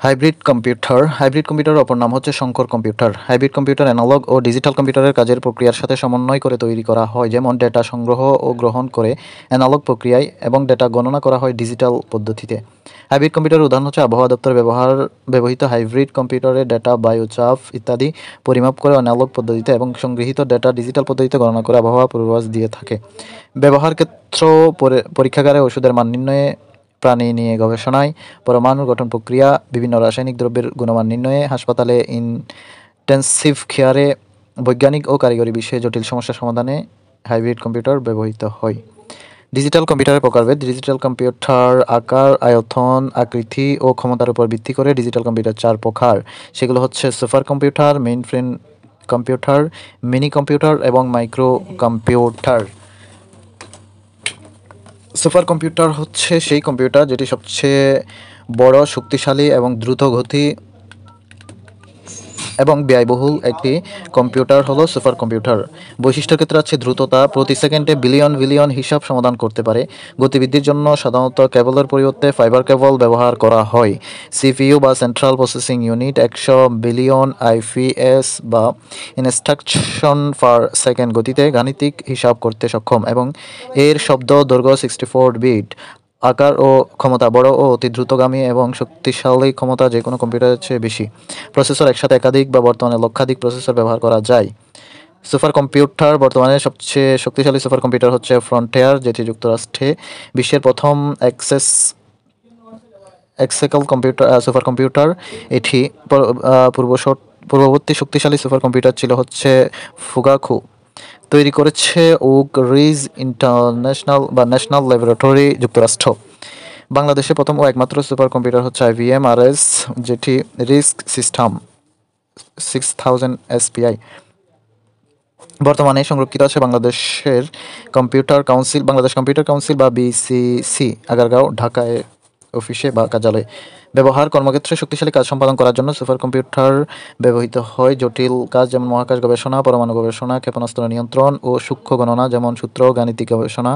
Hybrid কম্পিউটারের অপর নাম হচ্ছে সংকর কম্পিউটার। হাইব্রিড কম্পিউটার অ্যানালগ ও ডিজিটাল কম্পিউটারের কাজের প্রক্রিয়ার সাথে সমন্বয় করে তৈরি করা হয়, যেমন ডেটা সংগ্রহ ও গ্রহণ করে অ্যানালগ প্রক্রিয়ায় এবং ডেটা গণনা করা হয় ডিজিটাল পদ্ধতিতে। হাইব্রিড কম্পিউটারের উদাহরণ হচ্ছে আবহাওয়া দপ্তরে ব্যবহৃত হাইব্রিড কম্পিউটারে ডেটা, বায়ুচাপ ইত্যাদি পরিমাপ করে অ্যানালগ পদ্ধতিতে এবং সংগৃহীত ডেটা ডিজিটাল পদ্ধতিতে গণনা করে আবহাওয়া পূর্বাভাস দিয়ে থাকে। ব্যবহার ক্ষেত্র পরীক্ষাগারে ওষুধের মান নির্ণয়ে, প্রাণী নিয়ে গবেষণায়, পরমাণুর গঠন প্রক্রিয়া, বিভিন্ন রাসায়নিক দ্রব্যের গুণমান নির্ণয়ে, হাসপাতালে ইনটেনসিভ কেয়ারে, বৈজ্ঞানিক ও কারিগরি বিষয়ে জটিল সমস্যা সমাধানে হাইব্রিড কম্পিউটার ব্যবহৃত হয়। ডিজিটাল কম্পিউটারের প্রকারভেদ। ডিজিটাল কম্পিউটার আকার, আয়তন, আকৃতি ও ক্ষমতার উপর ভিত্তি করে ডিজিটাল কম্পিউটার 4 প্রকার। সেগুলো হচ্ছে super computer, mainframe computer, mini computer এবং মাইক্রো কম্পিউটার। সুপার কম্পিউটার হচ্ছে সেই কম্পিউটার যেটি সবচেয়ে বড়, শক্তিশালী এবং দ্রুত গতি এবং ব্যয়বহুল একটি কম্পিউটার হলো সুপার কম্পিউটার। বৈশিষ্ট্যের ক্ষেত্রে আছে দ্রুততা, প্রতি সেকেন্ডে বিলিয়ন বিলিয়ন হিসাব সমাধান করতে পারে। গতিবৃদ্ধির জন্য সাধারণত কেবলের পরিবর্তে ফাইবার কেবল ব্যবহার করা হয়। সিপিইউ বা central processing unit 100 billion IPS বা ইনস্ট্রাকশন পার সেকেন্ড গতিতে গাণিতিক হিসাব করতে সক্ষম এবং এর শব্দ দৈর্ঘ্য 64 বিট। আকার ও ক্ষমতা বড় ও অতি দ্রুতগামী এবং শক্তিশালী ক্ষমতা যে কোনো কম্পিউটারের চেয়ে বেশি। প্রসেসর একসাথে একাধিক বা বর্তমানে লক্ষাধিক প্রসেসর ব্যবহার করা যায়। সুপার কম্পিউটার বর্তমানে সবচেয়ে শক্তিশালী সুপার কম্পিউটার হচ্ছে ফ্রন্টিয়ার, যেটি যুক্তরাষ্ট্রে বিশ্বের প্রথম এক্সেকল সুপার কম্পিউটার। এটি পূর্ববর্তী শক্তিশালী সুপার কম্পিউটার ছিল হচ্ছে ফুগাকু। তৈরি করেছে ওক রিজ ইন্টারন্যাশনাল বা ন্যাশনাল ল্যাবরেটরি, যুক্তরাষ্ট্র। বাংলাদেশে প্রথম ও একমাত্র সুপার কম্পিউটার হচ্ছে IBM RS, যেটি রিস্ক সিস্টেম 6000 SPI। বর্তমানে সংরক্ষিত আছে বাংলাদেশ কম্পিউটার কাউন্সিল বা BCC, আগারগাঁও, ঢাকায় অফিসে বা কার্যালয়ে। ব্যবহার কর্মক্ষেত্রে শক্তিশালী কাজ সম্পাদন করার জন্য সুপার কম্পিউটার ব্যবহৃত হয়। জটিল কাজ যেমন মহাকাশ গবেষণা, পরমাণু গবেষণা, ক্ষেপণাস্ত্র নিয়ন্ত্রণ ও সূক্ষ্ম গণনা যেমন সূত্র গাণিতিক গবেষণা,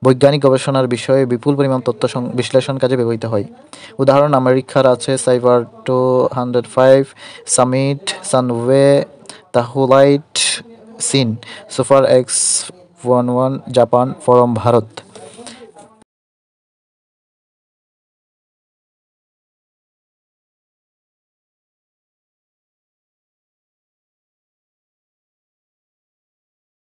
বৈজ্ঞানিক গবেষণার বিষয়ে বিপুল পরিমাণ তথ্য বিশ্লেষণ কাজে ব্যবহৃত হয়। উদাহরণ আমেরিকার আছে সাইবার 205, সামিট, সানওয়ে, তাহুলাইট, চীন, super X11, Japan, form Bharat.